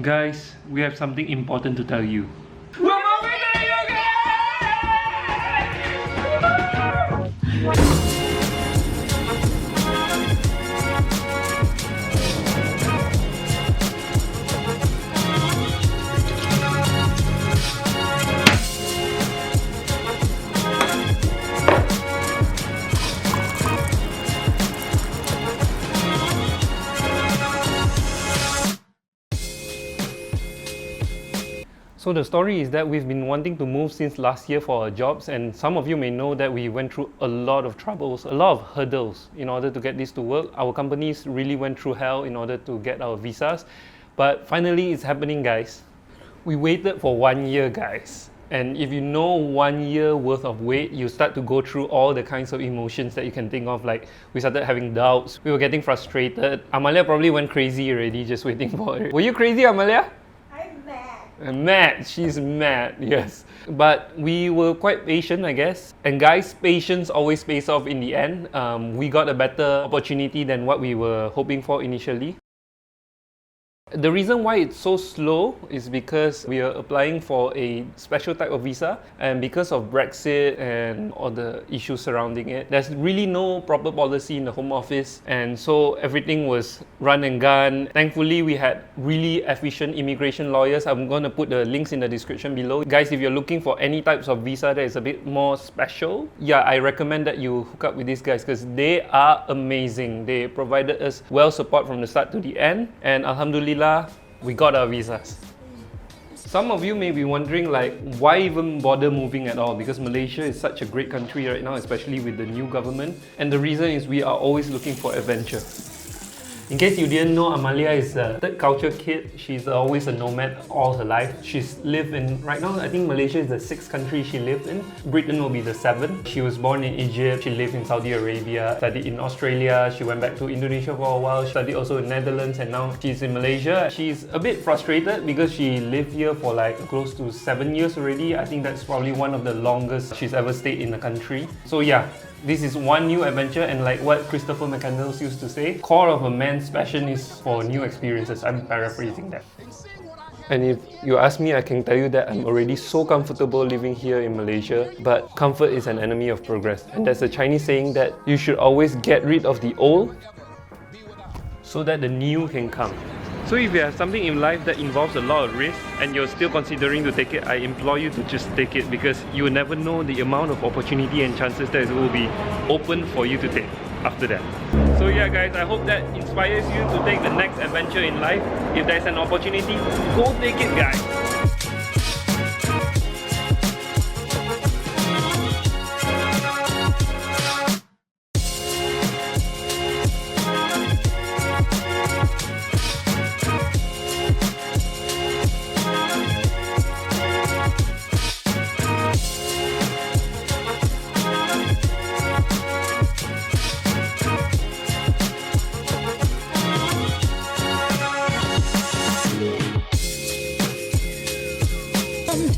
Guys, we have something important to tell you. We're moving to the UK! So the story is that we've been wanting to move since last year for our jobs, and some of you may know that we went through a lot of troubles, a lot of hurdles in order to get this to work. Our companies really went through hell in order to get our visas, but finally it's happening, guys. We waited for 1 year, guys. And if you know 1 year worth of wait, you start to go through all the kinds of emotions that you can think of. Like, we started having doubts, we were getting frustrated. Amalia probably went crazy already just waiting for it. Were you crazy, Amalia? Mad, she's mad, yes. But we were quite patient, I guess. And guys, patience always pays off in the end. We got a better opportunity than what we were hoping for initially. The reason why it's so slow is because we are applying for a special type of visa, and because of Brexit and all the issues surrounding it, there's really no proper policy in the Home Office, and so everything was run and gun. Thankfully, we had really efficient immigration lawyers. I'm going to put the links in the description below. Guys, if you're looking for any types of visa that is a bit more special, yeah, I recommend that you hook up with these guys because they are amazing. They provided us well support from the start to the end, and Alhamdulillah, we got our visas. Some of you may be wondering, like, why even bother moving at all? Because Malaysia is such a great country right now, especially with the new government. And the reason is we are always looking for adventure. In case you didn't know, Amalia is a third culture kid. She's always a nomad all her life. She's lived in, right now, I think Malaysia is the 6th country she lived in. Britain will be the 7th. She was born in Egypt. She lived in Saudi Arabia, studied in Australia. She went back to Indonesia for a while. She studied also in Netherlands, and now she's in Malaysia. She's a bit frustrated because she lived here for like close to 7 years already. I think that's probably one of the longest she's ever stayed in the country. So yeah, this is one new adventure, and like what Christopher McCandless used to say, core of a man's passion is for new experiences. I'm paraphrasing that. And if you ask me, I can tell you that I'm already so comfortable living here in Malaysia, but comfort is an enemy of progress. And there's a Chinese saying that you should always get rid of the old so that the new can come. So if you have something in life that involves a lot of risk and you're still considering to take it, I implore you to just take it, because you will never know the amount of opportunity and chances that will be open for you to take after that. So yeah guys, I hope that inspires you to take the next adventure in life. If there's an opportunity, go take it guys!